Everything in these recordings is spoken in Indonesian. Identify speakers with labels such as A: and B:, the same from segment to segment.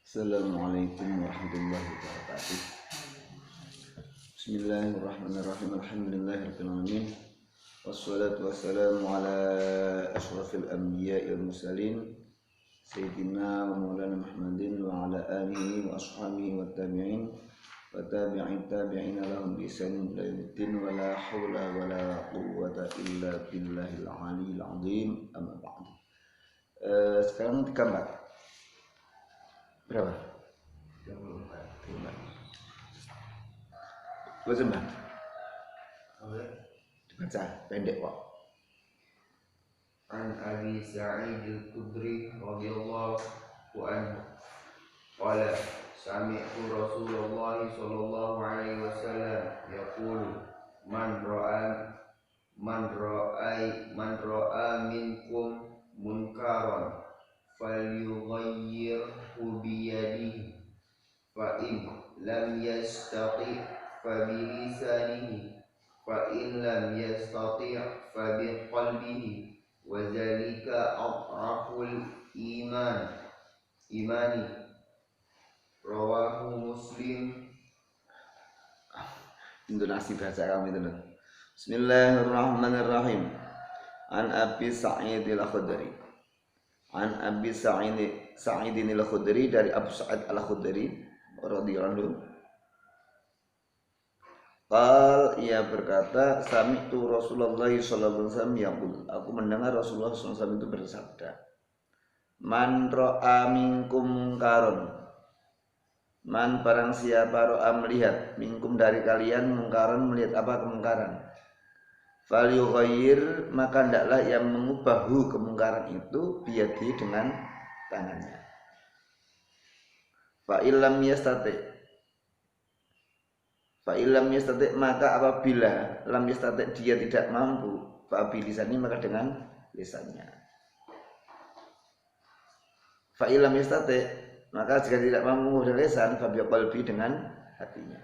A: Assalamualaikum warahmatullahi wabarakatuh. Bismillahirrahmanirrahim. Alhamdulillahirabbil alamin. Wassalatu wassalamu ala asyrafil anbiya'i wal mursalin sayyidina wa maulana Muhammadin wa ala alihi wa ashabihi wa tabi'in wa tabi'in tabi'ina lahum bi ihsanin ila yaumiddin wa la haula wa la quwwata illa billahil aliyyil azim. Amma ba'd. Sekarang 34. Berapa? 34. Baca mbak? Dibaca, pendek kok.
B: An Abi Sa'id al-Khudri radhiyallahu anhu qala sami'tu Rasulullah sallallahu alaihi wasallam yaqulu man ra'a minkum munkaran falyughayyirhu biyadihi fa in lam yastati' fa bilisanihi fa in lam yastati' fa biqalbihi wa dzalika adhaful imani rawahu Muslim.
A: Intonasi bahasa kami itu. Bismillahirrahmanirrahim. An Abi Sa'id al-Khudri. An Abi Sa'id al-Khudri, dari Abu Sa'id al-Khudri radhiyallahu anhu. Qal, ia berkata, sami'tu Rasulullah sallallahu alaihi wasallam yaqul, aku mendengar Rasulullah sallallahu alaihi wasallam itu bersabda, man ra'a minkum munkaron, man barang siapa ra'a melihat, minkum dari kalian, mungkaron melihat apa kemungkaran, falyughayyir maka hendaklah yang mengubahu kemungkaran itu biyadi dengan tangannya. Fa illam yastati maka apabila lam yastati dia tidak mampu, fa bilisani maka dengan lisannya. Fa illam yastati maka jika tidak mampu dengan lisan, fa biqalbi dengan hatinya.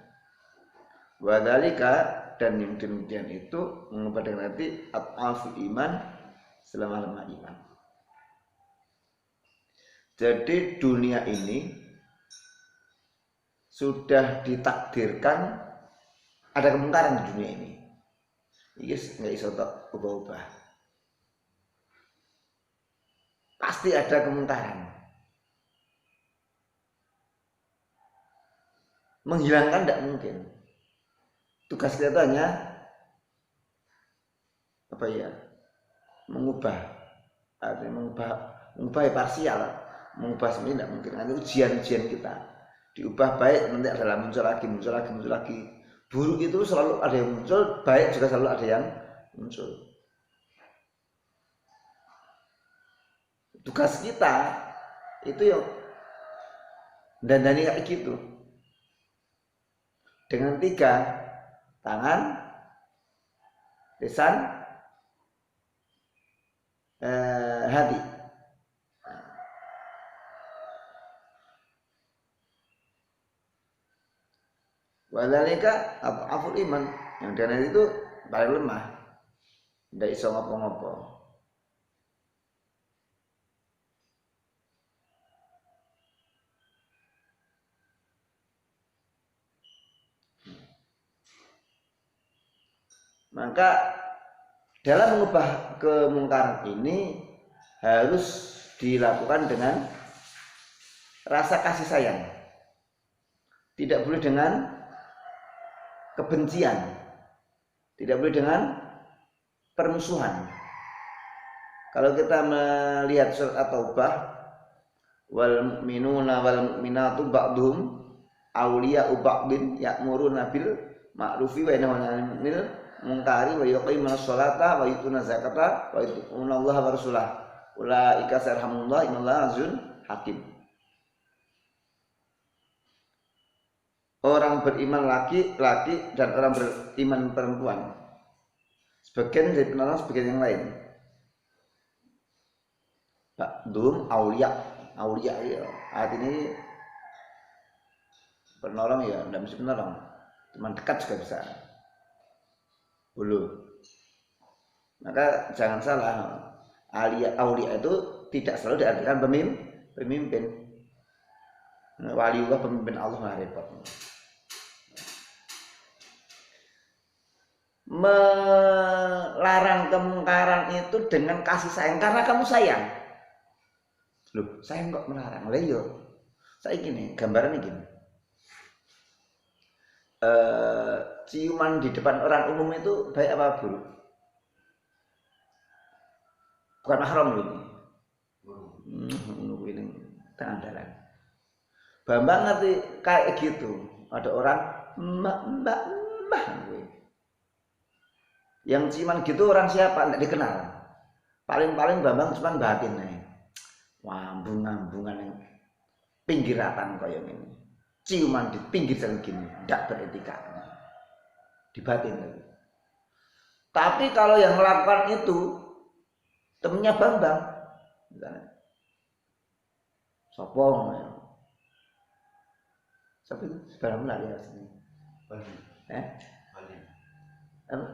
A: Wa dzalika, dan yang demikian itu mengubah dengan hati, adhaful iman, selama-lama iman. Jadi dunia ini sudah ditakdirkan ada kemungkaran di dunia ini. Ini nggak iso tak ubah-ubah. Pasti ada kemungkaran. Menghilangkan tidak mungkin. Tugas kita hanya apa ya? Mengubah. Artinya mengubah parsial. Mengubah sebenarnya tidak mungkin. Nanti ujian-ujian kita diubah baik, nanti adalah muncul lagi. Buruk itu selalu ada yang muncul, baik juga selalu ada yang muncul. Tugas kita itu yang dandani kayak gitu. Dengan 3 tangan, lisan, hati. Wadzalika adhaful iman, yang dana itu paling lemah, tidak iso ngopo-ngopo. Maka dalam mengubah kemungkaran ini harus dilakukan dengan rasa kasih sayang. Tidak boleh dengan kebencian. Tidak boleh dengan permusuhan. Kalau kita melihat surat At-Taubah, wal mu'minuna wal mu'minatu ba'dhum awliya'u ba'din ya'muruna bil ma'rufi wa yanhauna 'anil munkari wa yuqimuna sholata wa yutuna zakata wa yu'minuna Allah wa rasulah ulaika sayarhamullah innallaha azizun hakim. Orang beriman laki-laki dan orang beriman perempuan, sebagian dari penolong, sebagian yang lain. Ba'dhum awliya ya, artinya penolong ya, tidak mesti penolong, teman dekat juga bisa. Belum. Maka jangan salah, aulia itu tidak selalu diartikan pemimpin. Waliullah pemimpin Allah nggak repot. Melarang kemungkaran itu dengan kasih sayang karena kamu sayang. Loh, sayang kok melarang? Lah iya. Saya gini, gambarannya gini. Ciuman di depan orang umum itu baik apa buruk? Bukan mahram loh ini. Ini tengah jalan. Bambang ngerti kayak gitu. Ada orang mbak. Yang ciuman gitu orang siapa? Tidak dikenal. Paling Bambang cuma batin nih. Wambung-ambungan yang pinggiratan kayak ini. Ciuman di pinggir jalan gini, tidak beretika. Dibatin lagi. Tapi kalau yang melakukan itu temennya Bambang, misalnya, sopong, tapi sebenarnya lah ya sini. Apa?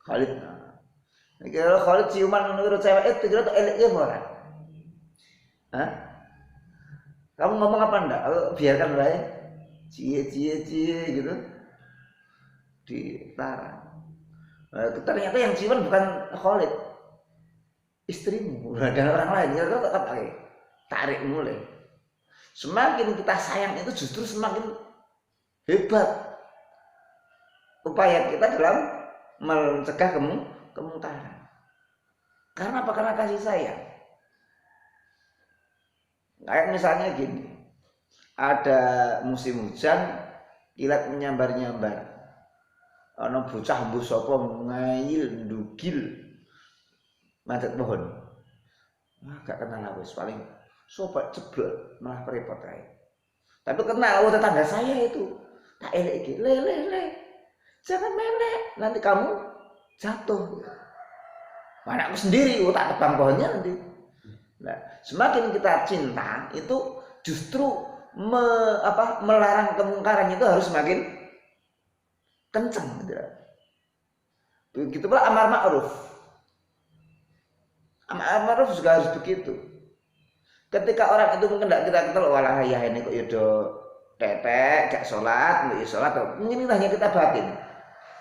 A: Khalid. Nah, kalau Khalid ciuman menurut cewek itu kira tuh eliknya orang. Hah? Kamu ngomong apa enggak? Biarkan baik. Cie gitu. Dilarang. Ternyata yang ciuman bukan Khalid. Istrimu dan orang lain. Kira tetap pakai. Tarik mulai. Semakin kita sayang itu justru semakin hebat upaya kita dalam mencegah kemungkaran. Karena apa? Karena kasih sayang. Kayak misalnya gini, ada musim hujan, kilat menyambar-nyambar. Ana bocah mbuh sapa ngail ndugil manjat pohon. Gak kenal wis paling sobat jeblok malah repot ae. Tapi kenal tetangga saya itu. Tak elek iki, le. Jangan melek, nanti kamu jatuh. Anakku sendiri, tak tebang pohonnya nanti. Nah, semakin kita cinta itu justru melarang kemungkaran itu harus semakin kencang. Begitu pula amar ma'ruf. Amar ma'ruf juga harus begitu. Ketika orang itu mungkin tidak kita kenal, walah ya ini kok yodo tetek, gak sholat, nggak sholat, mungkin hanya kita batin.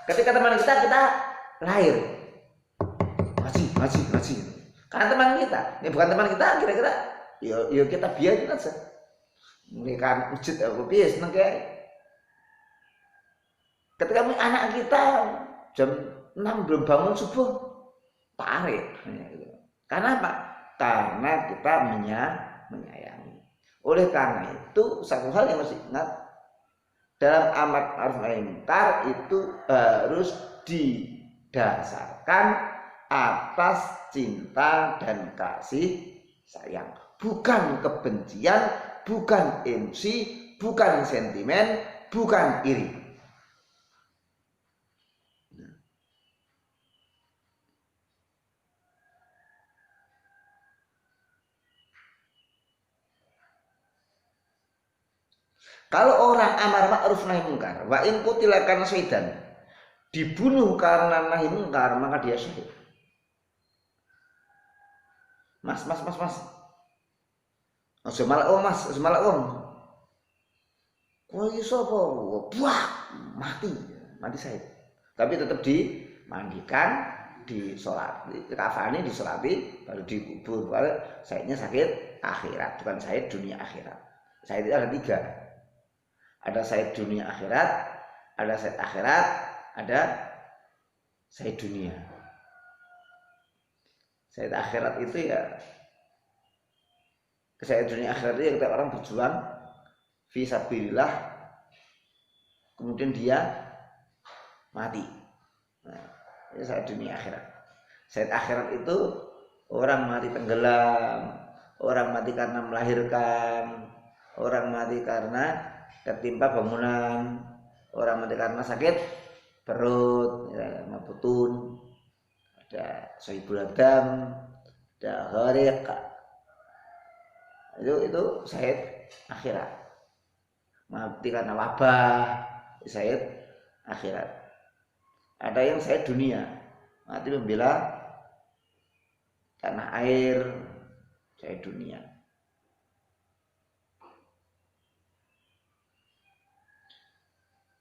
A: Ketika teman kita lahir, ngaji. Karena teman kita, ini bukan teman kita, kira-kira, yo kita biarin aja. Mereka masjid apa bias, nengke. Ketika anak kita jam 6 belum bangun subuh, tarik. Karena apa? Karena kita menyayangi. Oleh karena itu, satu hal yang harus ingat dalam amar ma'ruf nahi munkar itu harus didasarkan atas cinta dan kasih sayang, bukan kebencian, bukan emosi, bukan sentimen, bukan iri. Kalau orang amar ma'ruf nahi munkar, wa in qutila kana syaitan, dibunuh karena nahi munkar, maka dia syahid. Mas. Aja malah Mas, aja malah wong. Kowe iki sapa? Buak, mati syahid. Tapi tetap dimandikan, disolat, kafani, disolati, baru dikubur. Baru syahidnya sakit akhirat, bukan syahid dunia akhirat. Syahid itu ada 3. Ada syahid dunia akhirat, ada syahid akhirat, ada syahid dunia. Syahid akhirat itu ya, syahid dunia akhirat itu ya kita orang berjuang fi sabilillah, kemudian dia mati. Nah, itu syahid dunia akhirat. Syahid akhirat itu orang mati tenggelam, orang mati karena melahirkan, orang mati karena ketimpa bangunan, orang mati karena sakit perut, ya, mabutun, ada sohibul adam, ada gharik. Itu syahid akhirat. Mati karena wabah, syahid akhirat. Ada yang syahid dunia, mati membela tanah air, syahid dunia.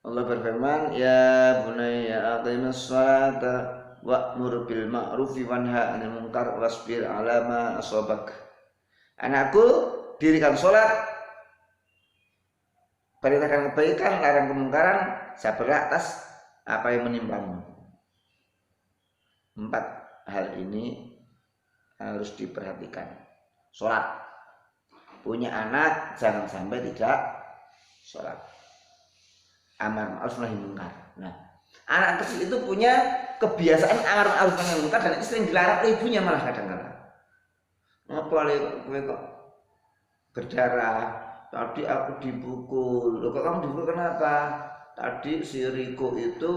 A: Allah berfirman, ya bunayya aqimis sholata wa'mur bil ma'rufi wanha 'anil munkar wasbir 'ala ma asabak. Anakku, dirikan sholat, perintahkan kebaikan, larang kemungkaran, sabarlah atas apa yang menimpamu. 4 hal ini harus diperhatikan. Sholat, punya anak jangan sampai tidak sholat. Amar ma'ruf nahi munkar. Nah, anak kecil itu punya kebiasaan amar ma'ruf nahi munkar dan itu sering dilarang oleh ibunya malah kadang-kadang. Ngapa kowe kok berdarah? Tadi aku dipukul. Loh, kok kamu dipukul kenapa? Tadi si Riko itu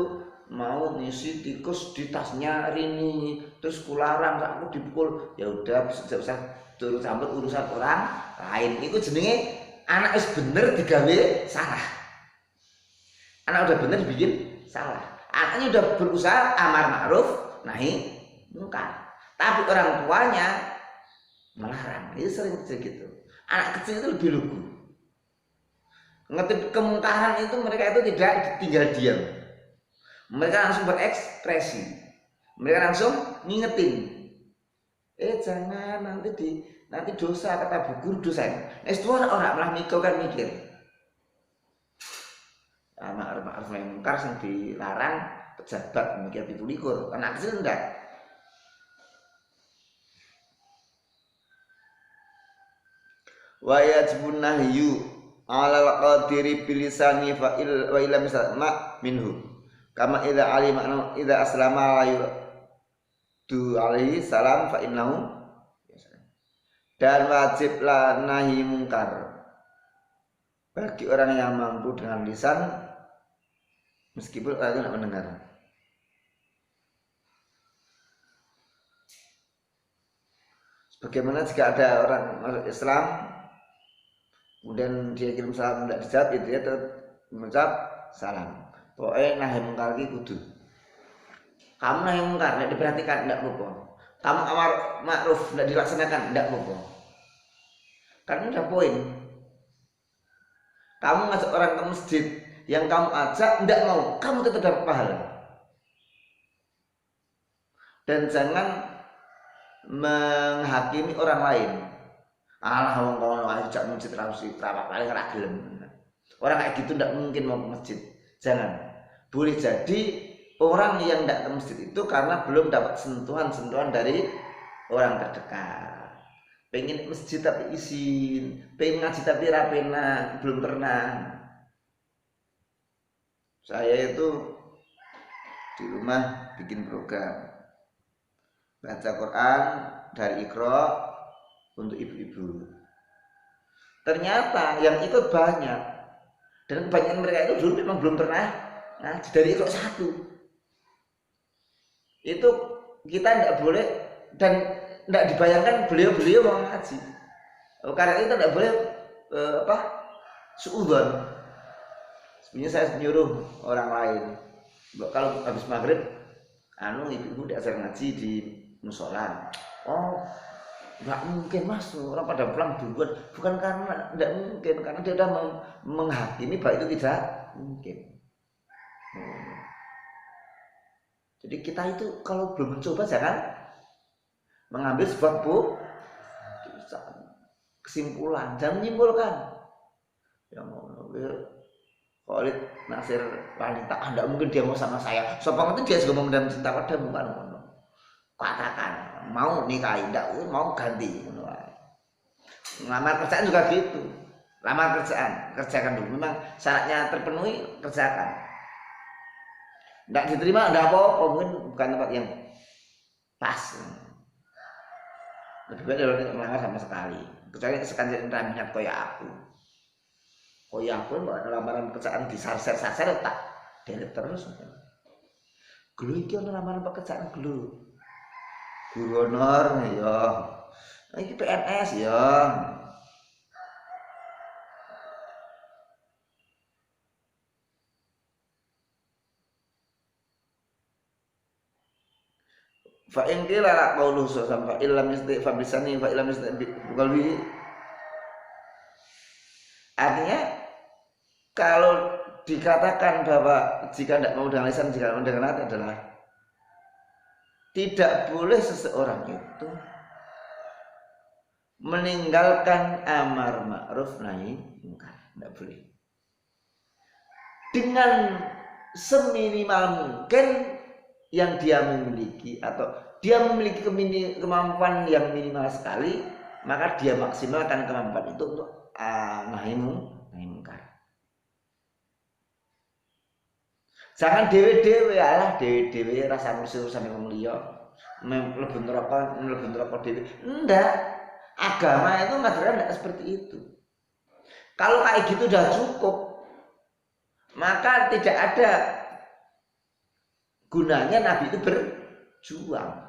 A: mau ngisi tikus di tasnya Rini, terus kularang aku dipukul. Ya udah, tidak usah turut campur urusan orang lain. Itu jenenge anak wis bener digawe salah. Anak udah bener dibikin salah. Anaknya udah berusaha amar ma'ruf nahi munkar, tapi orang tuanya melarang. Itu sering terjadi gitu. Anak kecil itu lebih lugu. Ngerti kemungkaran itu mereka itu tidak tinggal diam. Mereka langsung berekspresi. Mereka langsung ngingetin. Jangan nanti dosa, kata bu guru dosa. Orang malah mikir kan mikir. Amar ma'ruf nahi munkar sing dilarang pejabat mikir 17. Anak kecil enggak. Wa yajibun nahyu 'alal qadiri bilisani wa illa misma minhu kama idza alima idza aslama la yurdu alaihi salam fa innahu, dan wajiblah nahi mungkar bagi orang yang mampu dengan lisan meskipun orang itu tidak mendengar. Bagaimana jika ada orang masuk Islam kemudian dia kirim salam tidak dijawab, itu dia tetap mengucap salam. Pokoknya nahi mungkar ki kudu. Kamu nahi mungkar tidak diperhatikan tidak apa-apa. Kamu amar ma'ruf tidak dilaksanakan tidak apa-apa. Karena udah poin. Kamu ngajak orang ke masjid, yang kamu ajak tidak mau, kamu tetap dapat pahala. Dan jangan menghakimi orang lain. Alah wong kono ajak masjid rapat paling ra gelem. Orang kayak gitu tidak mungkin mau ke masjid. Jangan. Boleh jadi orang yang tidak ke masjid itu karena belum dapat sentuhan-sentuhan dari orang terdekat. Pengen masjid tapi izin, pengen ngaji tapi rapena, belum pernah. Saya itu di rumah bikin program baca Quran dari Iqra untuk ibu-ibu. Ternyata yang ikut banyak, dan kebanyakan mereka itu dulu memang belum pernah ngaji dari Iqra 1. Itu kita tidak boleh dan tidak dibayangkan beliau mau ngaji. Karena itu tidak boleh suudzon. Sebenarnya saya menyuruh orang lain, kalau habis maghrib, ibu diajar ngaji di musola. Oh, nggak mungkin mas, orang pada pulang duluan. Bukan karena tidak mungkin, karena dia sudah menghakimi bahwa itu tidak mungkin. Jadi kita itu kalau belum mencoba jangan mengambil sebuah kesimpulan, jangan menyimpulkan. Ya mau Khalid Nasir wanita, tidak mungkin dia mau sama saya. Sopang itu dia juga memendam cinta padamu kan? Katakan mau nikahi, tidak mau ganti. Lamar kerjaan juga gitu. Lamar kerjaan, kerjakan dulu. Memang syaratnya terpenuhi, kerjakan. Tidak diterima, tidak apa-apa, mungkin bukan tempat yang pas. Lebih baik dari melamar sama sekali. Kecuali sekarang minat koyak aku. Koyak aku mbak lamaran pekerjaan di sarser tak delete terus. Gelu iki ana lamaran pekerjaan gelu. Guru honor ya. Iki PNS ya. Fa in qila la qaulu sampai illam istifa bisani fa illam istifa qalbi. Artinya kalau dikatakan bahwa jika tidak mau dengan lisan, jika mau dengan hati adalah tidak boleh seseorang itu meninggalkan amar ma'ruf nahi munkar, tidak boleh. Dengan seminimal mungkin yang dia memiliki atau dia memiliki kemampuan yang minimal sekali, maka dia maksimalkan kemampuan itu untuk nahi munkar. Jangan dewe-dewe, alah dewe-dewe rasa urusan wong liya, mlebu neraka dewe. Enggak. Agama itu ngajarkan enggak seperti itu. Kalau kayak gitu udah cukup, maka tidak ada gunanya Nabi itu berjuang.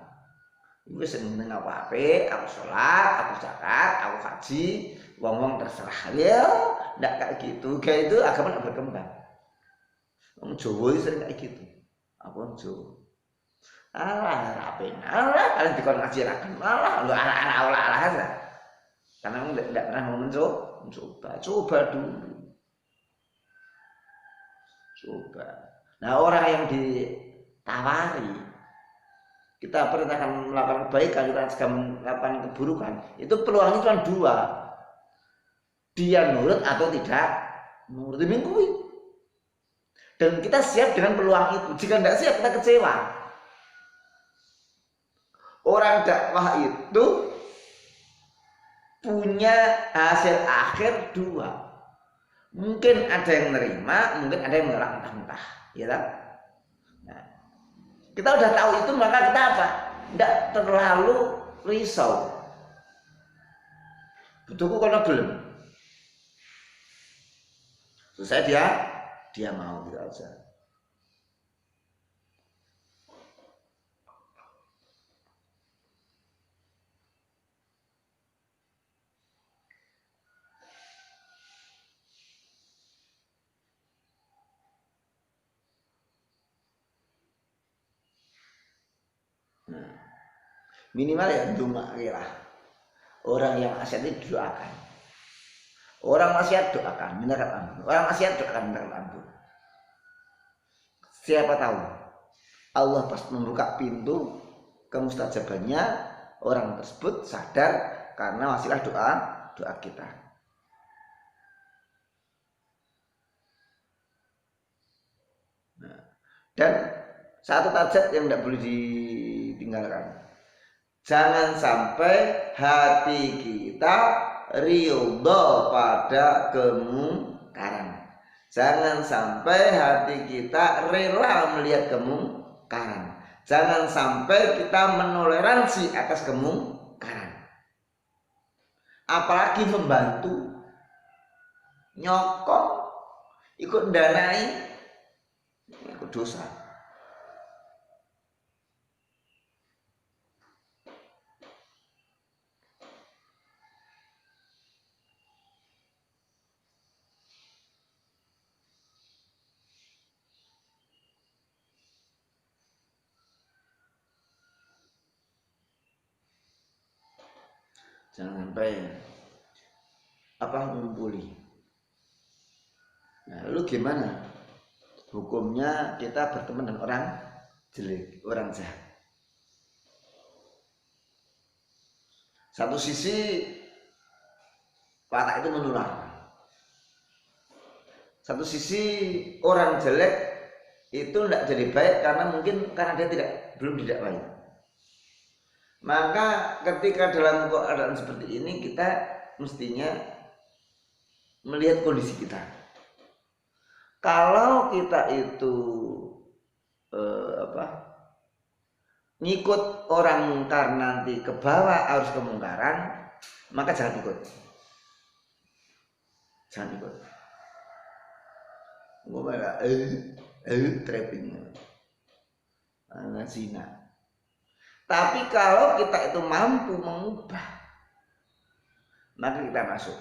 A: Iku seneng apa-apa, aku sholat, aku zakat, aku haji, wong-wong terserah. Ya, enggak kayak gitu. Kayak itu agama enggak berkembang. Wong Jawa sering kayak gitu. Aku wong Jawa. Alah, rapi. Alah, kalian dikon ngaji rakan. Alah, lu alah aja. Karena kamu tidak pernah mau mencoba. Coba dulu. Coba. Nah, orang yang ditawari, kita perintahkan melakukan kebaikan, kita juga melakukan keburukan, itu peluangnya cuma dua. Dia nurut atau tidak nurut. Dimingkui. Dan kita siap dengan peluang itu. Jika tidak siap, kita kecewa. Orang dakwah itu punya hasil akhir dua. Mungkin ada yang menerima, mungkin ada yang menolak mentah-mentah, ya kan? Nah, kita udah tahu itu, maka kita apa? Tidak terlalu risau. Butuhku kono gelem. Selesai dia mau gitu aja. Minimal ya doa lah. Orang yang maksiat itu doakan. Orang maksiat doakan minta ampun. Orang maksiat doakan minta ampun. Siapa tahu Allah pas membuka pintu kemustajabannya, orang tersebut sadar karena wasilah doa kita. Nah, dan satu tajat yang tidak boleh ditinggalkan. Jangan sampai hati kita ridho pada kemungkaran. Jangan sampai hati kita rela melihat kemungkaran. Jangan sampai kita menoleransi atas kemungkaran. Apalagi membantu, nyokong, ikut danai, ikut dosa. Jangan sampai ngumpuli. Nah, lalu gimana hukumnya kita berteman dengan orang jelek, orang jahat? Satu sisi watak itu menular. Satu sisi orang jelek itu tidak jadi baik karena dia belum didakwai. Maka ketika dalam keadaan seperti ini kita mestinya melihat kondisi kita. Kalau kita itu ngikut orang mungkar nanti ke bawah arus kemungkaran, maka jangan ikut. Jangan ikut. Gue malah trapping, zina. Tapi kalau kita itu mampu mengubah, maka kita masuk.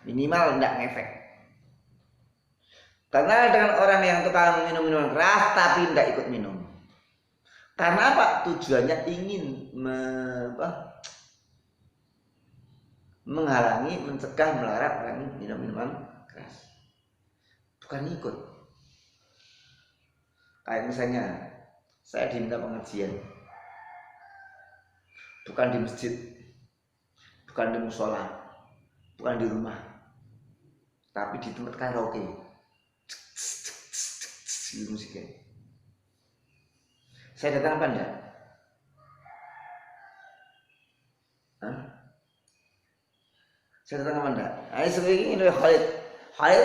A: Minimal tidak ngefek. Karena dengan orang yang tukang minum minuman keras tapi tidak ikut minum. Karena apa? Tujuannya ingin menghalangi, mencegah, melarang orang minum minuman keras. bukan ikut. Kayak misalnya saya diminta pengajian, bukan di masjid, bukan di musola, bukan di rumah, tapi di tempat karaoke. Musiknya. Saya datang apa enggak? Hah? Saya datang apa enggak? Ayo sebagai ini Khalid,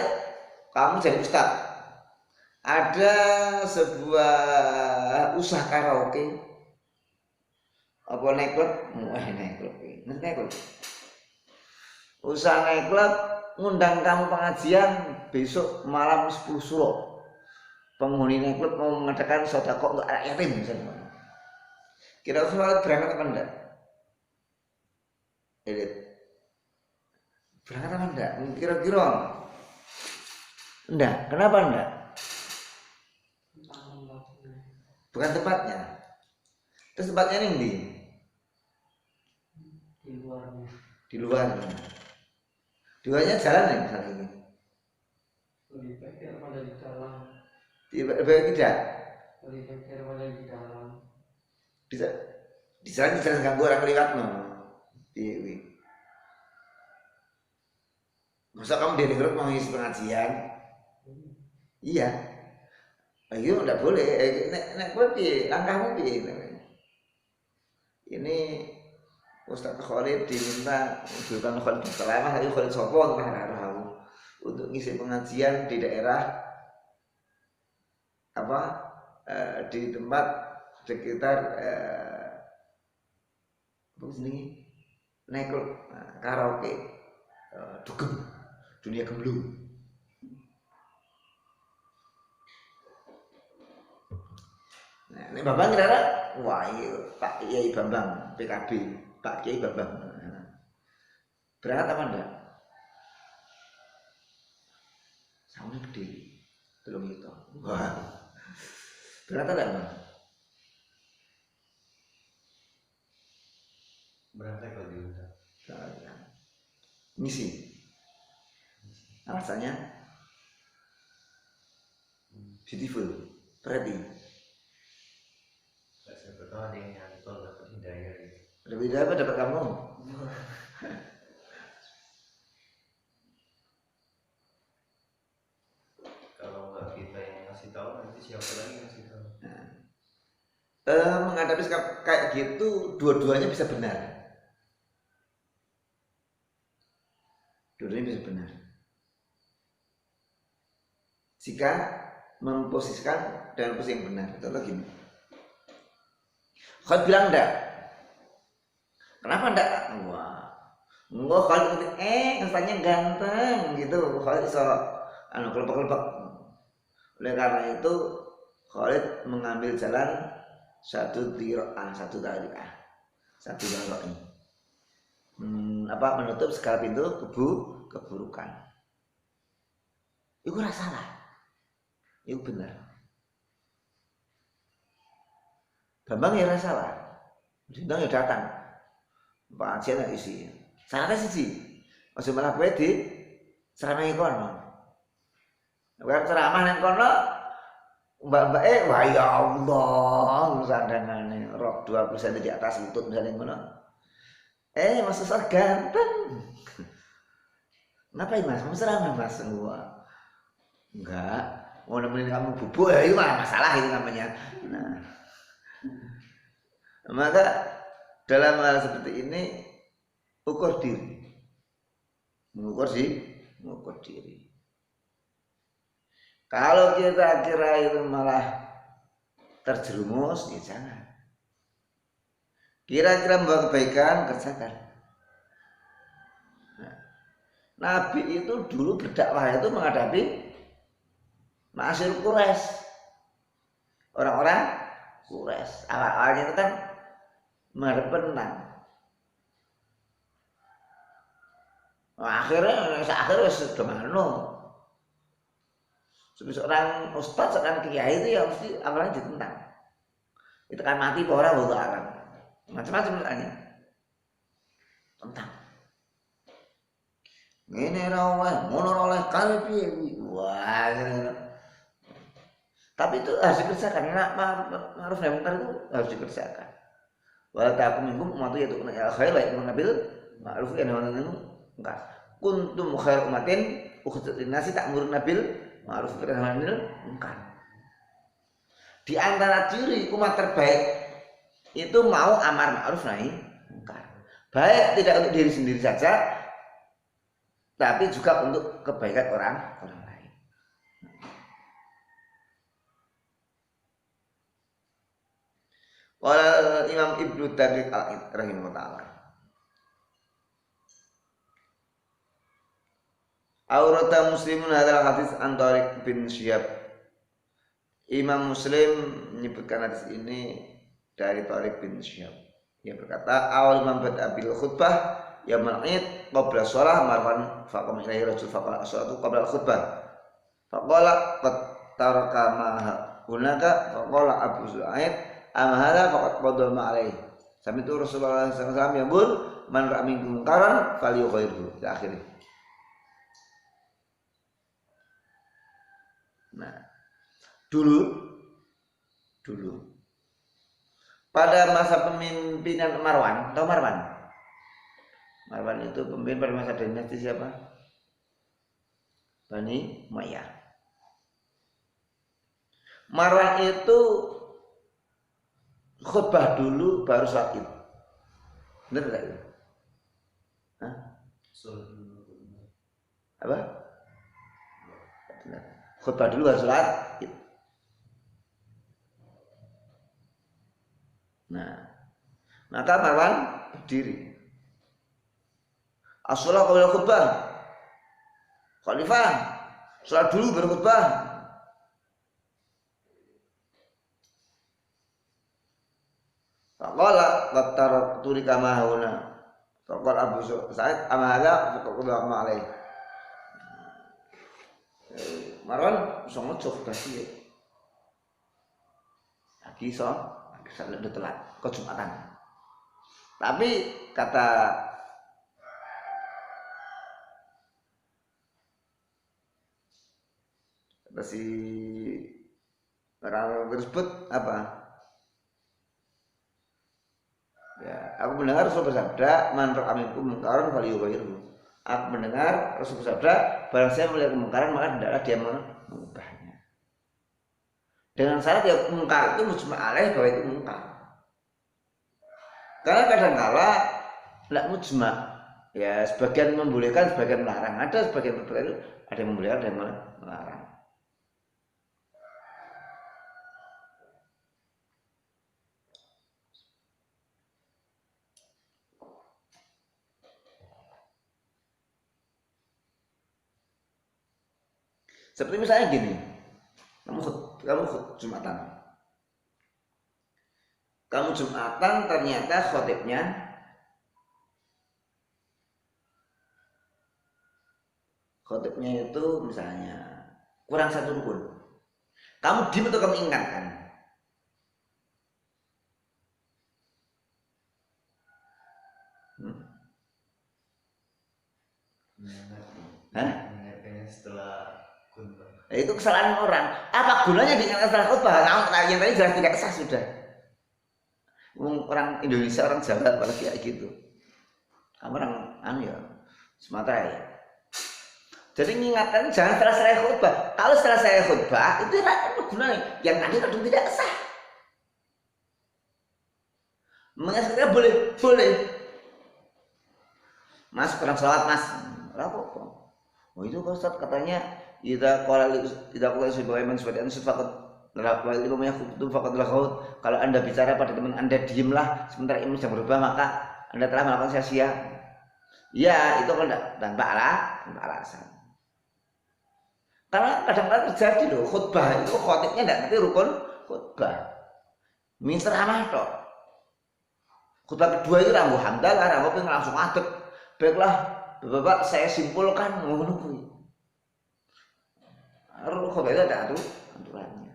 A: kamu jadi ustaz. Ada sebuah usaha karaoke, apa naik klub? Naik klub, nanti naik klub. Usaha naik klub, ngundang kamu pengajian besok malam 10 suro. Penghuni naik klub mau mengadakan sedekah untuk anak yatim misalnya. Kira-kira berangkat apa enggak? Edit. Berangkat apa enggak? Kira-kira enggak. Kenapa enggak? Bukan tempatnya. Terus tempatnya ini
C: di luarnya.
A: Di luarnya. Di luarnya jalan ya misalnya ini.
C: Lebih baik daripada di dalam.
A: Lebih baik tidak.
C: Lebih baik daripada di dalam.
A: Di sana jangan ganggu orang lewat no. Masa kamu di negeri mau ngisi pengajian? Iya. Ayo enggak boleh. Nek piye? Langkahmu piye? Ini Ustaz Khalid diminta bukan Khalid Salamah, tapi Khalid Sopo untuk ngisi pengajian di daerah apa di tempat sekitar apa sini naik karaoke dugem dunia gemblung. Nah, ini Bambang kira-kira wah iya Pak Kiai Bambang PKB Pak Kiai Bambang berangkat apa enggak? Soundnya gede belum itu. Wah berangkat enggak Bang?
B: Berangkat kalau diundang.
A: Misi. Alasannya beautiful, pretty.
B: Siapa tahu ada yang nyantol dapat hidayah gitu.
A: Dapat hidayah apa dapat kamu?
B: Kalau nggak kita yang ngasih tahu nanti siapa lagi ngasih tahu?
A: Menghadapi sikap kayak gitu dua-duanya bisa benar. Dua-duanya bisa benar. Jika memposisikan dengan posisi yang benar. Contoh gini. Khalid bilang enggak. Kenapa enggak? Wah. Enggak Khalid kesannya ganteng gitu. Khalid so kelepek-kelepek. Oleh karena itu Khalid mengambil jalan satu tira'ah, satu tariqah, satu barokah. Menutup segala pintu keburukan. Itu ora salah. Itu benar. Bambang ya ora salah. Diundang ya datang. Pengajian isi. Syaratnya siji. Aja malah kowe di ceramah kono. Nek ceramah nang kono mbak-mbak wah ya Allah sandangane rok 20 cm di atas lutut misalnya ngono. Mas Ustaz ganteng. Ngapain Mas? Mau ceramah Mas? Enggak. Mau nemenin kamu bubuk ya itu malah masalah itu namanya. Nah. Maka dalam hal seperti ini ukur diri. Mengukur diri. Kalau kita kira itu malah terjerumus, ya jangan. Kira-kira membawa kebaikan, kerjakan. Nah, Nabi itu dulu berdakwah itu menghadapi Ma'asyir Quraisy. Orang-orang Quraisy. Awal-awalnya itu kan menghadap penang. Akhirnya sudah mano. Seorang ustadz, seorang kiai itu ya mesti awalnya ditentang. Itu kan mati orang wallahu a'lam. Macam-macam tanya. Tentang. Ngene ora oleh, ngono ora oleh, kare piye iki? Wah. Tapi itu harus dikerjakan. Ma'ruf nahi munkar itu harus dikerjakan. Wala ta'kum minkum ummatun yad'una ila khair wa ya'muruna bil ma'ruf wa yanhauna 'anil munkar. Kuntum khairu ummatin ukhrijat lin-nasi ta'muruna bil ma'ruf wa yanhauna 'anil munkar. Di antara ciri umat terbaik itu mau amar ma'ruf nahi munkar. Baik tidak untuk diri sendiri saja, tapi juga untuk kebaikan orang lain. Qala Imam Ibnu Daqiq rahimahullah ta'ala. Aurata Muslimun adalah hadis an Tariq bin Syihab. Imam Muslim menyebutkan hadis ini dari Tariq bin Syihab. Ia berkata, awal man bada bil khutbah yaumul id qabla shalah marwan faqama ilaihi rajul faqala as-salatu qabla al-khutbah. Faqala qad taraka ma hunaka faqala Abu Sa'id amma hadha faqad qadama alaihi. Sampai itu Rasulullah sallallahu alaihi wasallam yaqul man ra'a minkum munkaran falyughayyirhu ila akhirih. Nah, dulu pada masa pemimpinan Marwan, tahu Marwan? Marwan itu pemimpin pada masa dinasti siapa? Bani Umayyah. Marwan itu khutbah dulu baru sholat Id. Benar enggak itu? Hah? Apa? Benar. Khutbah dulu baru sholat Id. Nah, maka Marwan berdiri. As-shalah qabla khutbah. Khalifah, sholat dulu baru khutbah. Faqala qad taraktu kama hauna. Faqala Abu Sa'id amma hadza faqad qadama alaih. Marwan sangat cok tadi. Lagi udah telat ke Jumatan. Tapi kata si orang tersebut apa? Ya, aku mendengar Rasul bersabda, "Man ra'a minkum munkaran falyughayyirhu." Aku mendengar Rasul bersabda, barang siapa melihat kemungkaran maka hendaklah dia mengubahnya. Dengan syarat ya mungkar itu mujma' alaih bahwa itu mungkar. Karena kadang-kala tidak mujma', ya sebagian membolehkan, sebagian melarang. Ada sebagian berbeda, ada yang membolehkan, ada yang melarang. Seperti misalnya gini, kamu Jumatan. Kamu Jumatan ternyata khotibnya itu misalnya kurang satu rukun. Kamu diem atau kamu ingatkan? Hah?
B: Setelah khutbah.
A: Itu kesalahan orang. Apa gunanya diingatkan setelah khutbah? Yang tadi jelas tidak sah sudah. Orang Indonesia, orang Jawa apalagi kayak gitu. Kamu orang ya Sumatera ya. Jadi mengingatkan jangan setelah saya khutbah. Kalau setelah saya khutbah itu apa gunanya? Yang tadi kadang tidak sah. Mengingatkan boleh. Mas kurang sholat mas. Apa? Oh itu kan Ustaz katanya tidak kalau sebagaimana seperti itu kalau Anda bicara pada teman Anda diamlah sementara imam sedang berubah maka Anda telah melakukan sia-sia. Ya itu kan tanpa alasan. Karena kadang-kadang terjadi loh khutbah itu khotibnya tidak ngerti rukun khutbah. Ceramah toh. Khutbah kedua itu rambu hamdalah, rambu langsung adep. Baiklah, Bapak saya simpulkan ngono kuwi. Khutbah itu ada aturannya.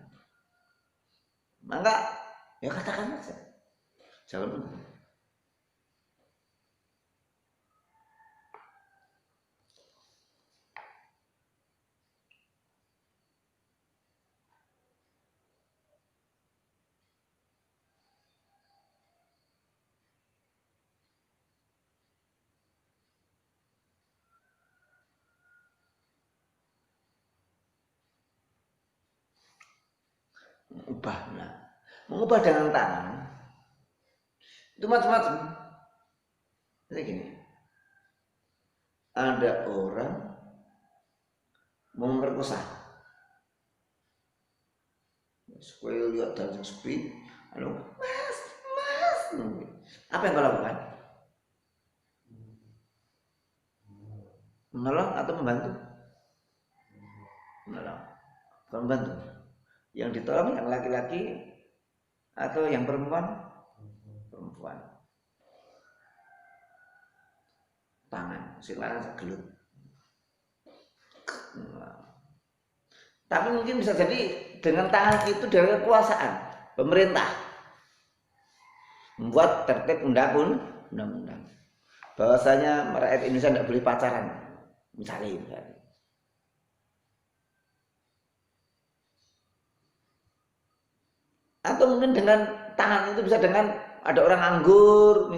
A: Maka ya katakan saja. Jangan benar. Mengubah. Nah, mengubah dengan tangan itu macam-macam. Jadi gini, ada orang mau memperkosa, supaya lihat dan sepi, lalu mas, apa yang kau lakukan? Menolong atau membantu? Menolong. Bukan membantu. Yang ditolong yang laki-laki atau yang perempuan? Perempuan. Tangan, silakan segelut. Tapi mungkin bisa jadi dengan tangan itu dari kekuasaan pemerintah membuat tertib undang-undang bahwasanya rakyat Indonesia tidak boleh pacaran, misalnya. Atau mungkin dengan tangan itu bisa dengan ada orang anggur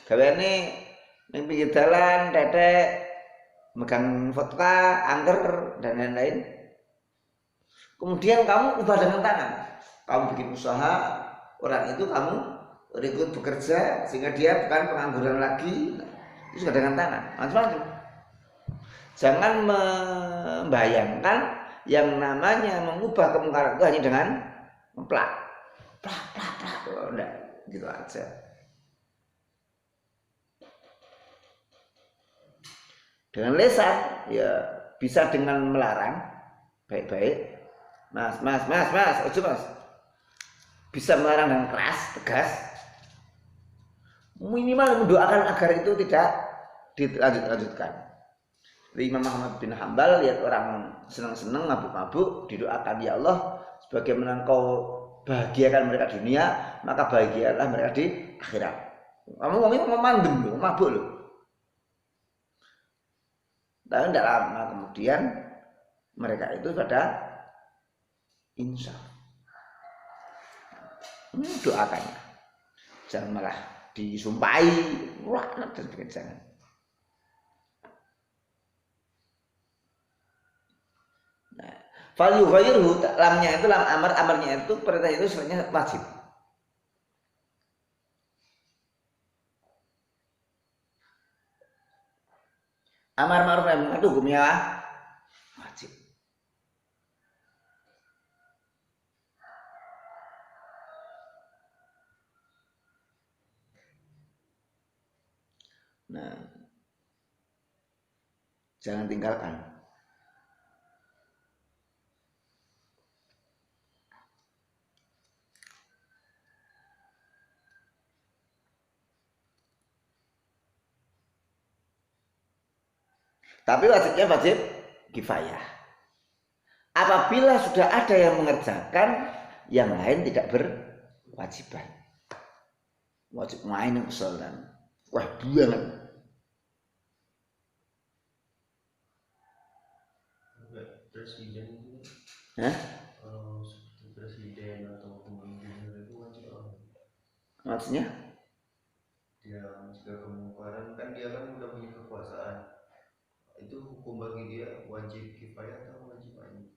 A: gaweane ning pinggir dalan tetek megang vodka, angker dan lain-lain. Kemudian kamu ubah dengan tangan. Kamu bikin usaha, orang itu kamu rekrut bekerja sehingga dia bukan pengangguran lagi. Itu sudah dengan tangan, macam-macam. Jangan membayangkan yang namanya mengubah kemungkaran itu hanya dengan plak. Enggak, gitu aja. Dengan lesan, ya bisa dengan melarang, baik-baik. Mas, ojo mas. Bisa melarang dengan keras, tegas. Minimal mendoakan agar itu tidak dilanjutkan. Imam Ahmad bin Hambal lihat orang senang-senang, mabuk-mabuk, didoakan ya Allah, sebagaimana Engkau bahagiakan mereka di dunia, maka bahagialah mereka di akhirat. Kamu ngomong mandem loh, mabuk loh. Tapi tidak lama kemudian mereka itu pada insaf. Doakannya, jangan malah disumpahi, laknat dan sebagainya, jangan. Nah, falyughayyirhu, lamnya itu lam amar, amarnya itu perintah itu sebenarnya wajib. Amar ma'ruf nahi munkar itu hukumnya wajib. Nah, jangan tinggalkan. Tapi wajibnya wajib kifayah. Apabila sudah ada yang mengerjakan, yang lain tidak berwajiban. Wajib main yang kesalahan. Wah, banget.
B: Presiden itu, kalau seperti presiden atau pemimpin itu wajib apa?
A: Maksudnya?
B: Dia mencegah kemungkaran, kan dia kan udah punya kekuasaan. Itu hukum bagi dia wajib kifayah atau wajib ain?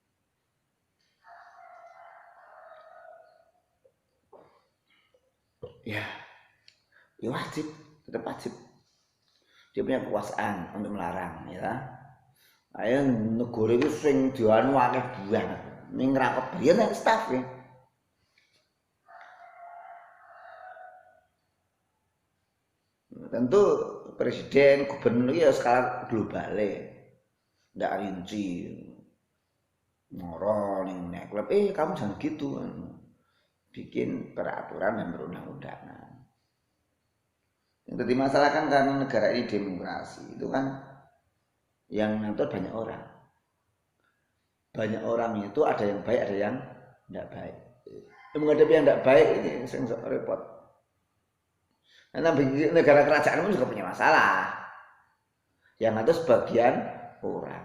A: Ya wajib, tetap wajib. Dia punya kekuasaan untuk melarang, ya. Ayo negara itu sing dianu akeh banget. Ning rakep biyen nek staf ya. Tentu presiden, gubernur ya skala global ndak rinci. Ngoro ning nek klub kamu jangan gitu. Bikin peraturan dan perundang-undangan. Yang jadi masalah kan karena negara ini demokrasi, itu kan yang ngatur banyak orang. Banyak orang itu ada yang baik, ada yang tidak baik. Menghadapi yang tidak baik ini yang repot. Karena negara kerajaan pun juga punya masalah. Yang ngatur sebagian orang.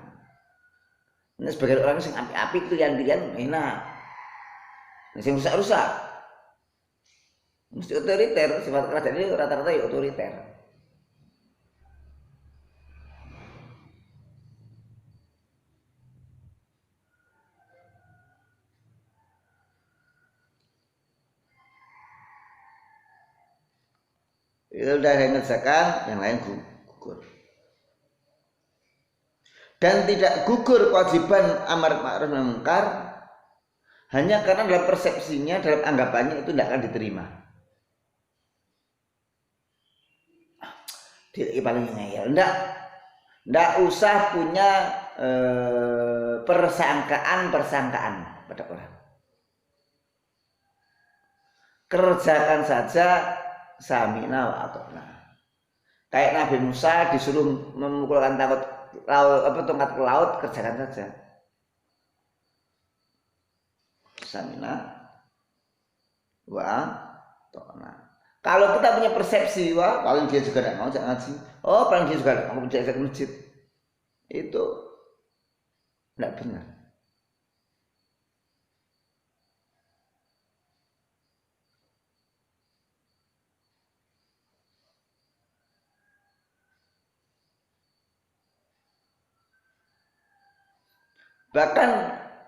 A: Ini sebagian orang yang api-api pilihan-pilihan enak. Yang rusak-rusak. Mesti otoriter, sifat kerajaan ini rata-rata ya otoriter. Itu udah yang ngerjakan, yang lain gugur. Dan tidak gugur kewajiban amar ma'ruf nahi munkar hanya karena dalam persepsinya, dalam anggapannya itu tidak akan diterima. Dia paling ngeyel. Tidak usah punya persangkaan pada orang. Kerjakan saja samina wa ata'na. Kayak Nabi Musa disuruh memukulkan tongkat ke laut, kerjakan saja. Samina wa ata'na. Kalau kita punya persepsi, wah paling dia juga tidak mau ngaji. Oh, paling dia juga tidak mau ke masjid. Itu tidak benar. Bahkan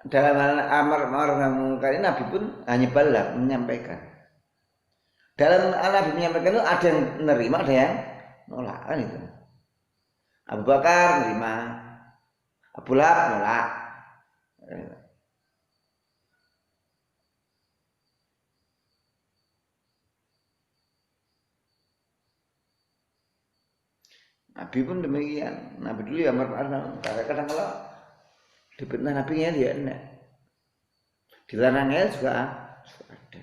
A: dalam amar ma'ruf nahi munkar ini Nabi pun hanya balagh menyampaikan. Dalam Nabi menyampaikan itu ada yang menerima, ada yang nolak kan itu. Abu Bakar menerima, Abu Lahab nolak. Nabi pun demikian. Nabi dulu ya amar ma'ruf nahi munkar. Kadang kalau dipitnah Nabi nya dia enggak. Dilarangnya juga ada.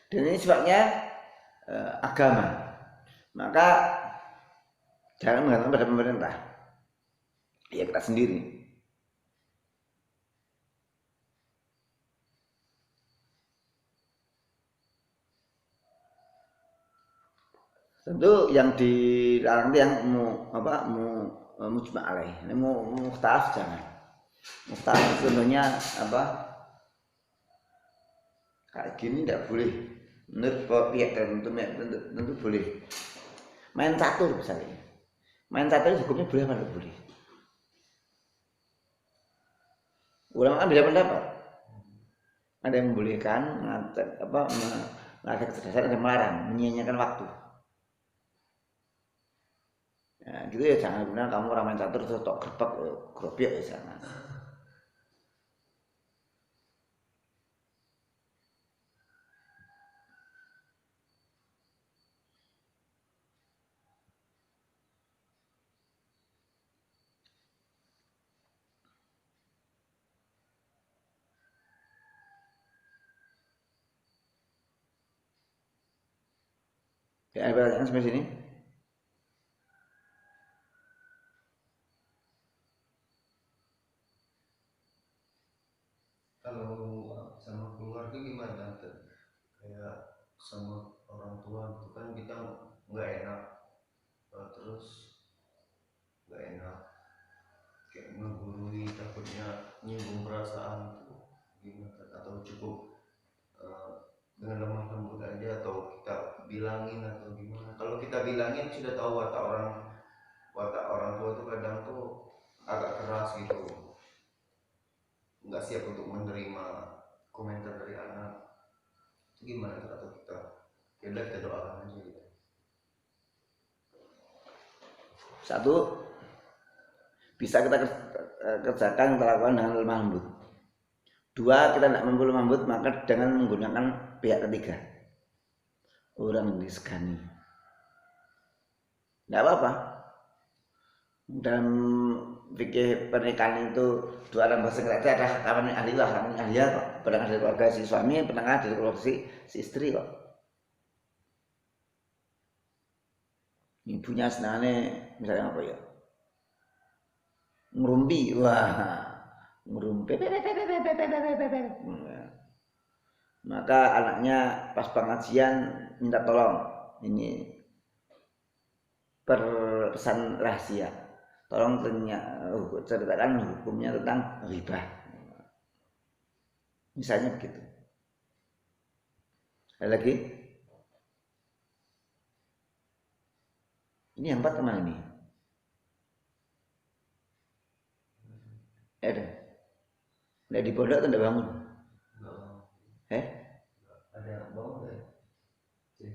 A: Dan ini sebabnya agama. Maka jangan mengatakan pada pemerintah. Ya kita sendiri. Tentu yang dilarang itu yang mujma' alaih. Ini mukhtalaf jangan. Mukhtalaf contohnya apa? Kayak gini tidak boleh. Menurut pihak tentu boleh. Main catur misalnya. Main catur hukumnya boleh apa tidak boleh? Ulama kan beda pendapat. Ada yang membolehkan, ada kecerdasan, ada yang melarang, menyia-nyiakan waktu. Ya, gitu ya jangan benar kamu orang main catur terus tok gerbek ya jangan. Ya, ada pertanyaan sampai sini?
B: Kalau sama keluarga gimana? Kayak sama orang tua itu kan kita nggak enak, terus nggak enak kayak menggurui, takutnya nyinggung perasaan itu gimana? Atau cukup dengan lemah lembut aja, atau kita bilangin atau gimana? Kalau kita bilangin sudah tahu watak orang tua itu kadang tuh agak keras gitu, nggak siap untuk menerima komentar dari anak. Itu gimana tuh? Atau kita doakan aja gitu.
A: Satu, bisa kita kerjakan, kita lakukan dengan lemah lembut. Dua, kita tidak mampu lemah lembut, maka dengan menggunakan pihak ketiga, orang disegani. Tidak apa-apa. Dalam fikih pernikahan itu dua orang bersenggara ada kawan ahlilah, kawan ahliah kok. Penengah dari keluarga si suami, penengah dari keluarga si istri kok. Ibunya senangnya misalnya apa ya? Ngerumpi, wah, ngerumpi. Maka anaknya pas pengajian minta tolong, ini pesan rahasia. Tolong ceritakan hukumnya tentang riba. Misalnya begitu. Ada lagi? Ini yang 4 kemana ini? Ada. Nggak di pondok atau nggak bangun?
B: Enggak mau. Ada bangun nggak ya? Cik.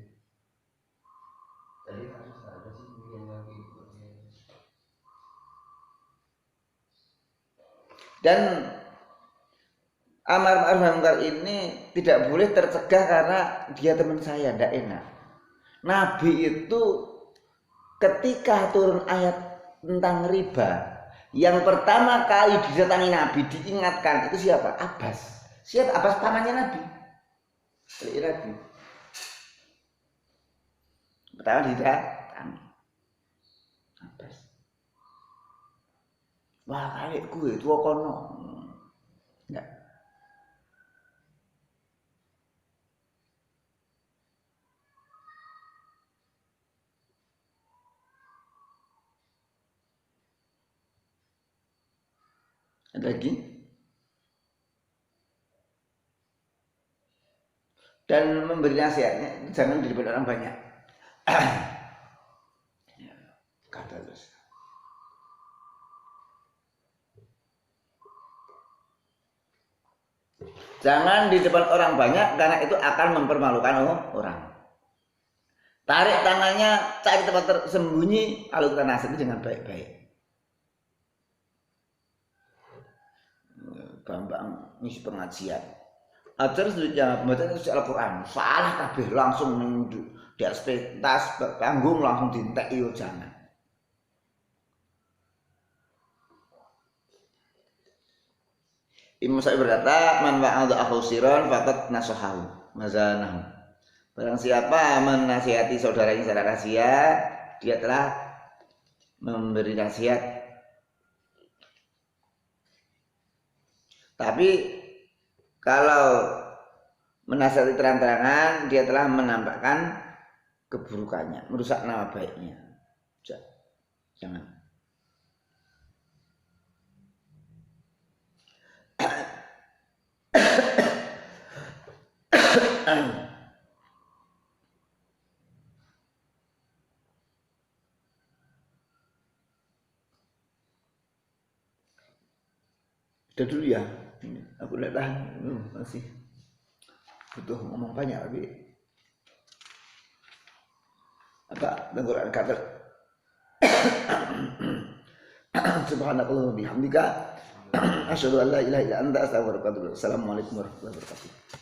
B: Tadi harus ada sih yang lagi buatnya.
A: Dan amar ma'ruf nahi munkar ini tidak boleh tercegah karena dia teman saya, tidak enak. Nabi itu ketika turun ayat tentang riba, yang pertama kali didatangi Nabi diingatkan itu siapa? Abbas. Siapa? Abbas pamannya Nabi. Nabi. Pertama didatangi Abbas. Wah, kali gue tua kono. Enggak. Ada lagi? Dan memberi nasihatnya jangan di depan orang banyak. Kata terus. Jangan di depan orang banyak karena itu akan mempermalukan orang. Tarik tangannya, cari tempat tersembunyi, lalu kita nasihati dengan baik-baik. Bambang ngisi pengajian. Ajar sejak membaca Al-Quran, salah kabeh langsung di atas pentas panggung langsung dintek iyo jangan. Imam Syafi'i berkata, man wa'adha akhu siran faqad nasahahu mazanahu. Barang siapa menasihati saudaranya secara rahasia, dia telah memberi nasihat. Tapi kalau menasihati terang-terangan, dia telah menampakkan keburukannya, merusak nama baiknya. Jangan. Udah dulu ya. Aku udah tahan, masih butuh ngomong banyak tapi apa tenggorokan kata. Subhanallah bihamdika asyhadu an la ilaha illa anta astaghfiruka wa atubu ilaik. Assalamualaikum warahmatullahi wabarakatuh.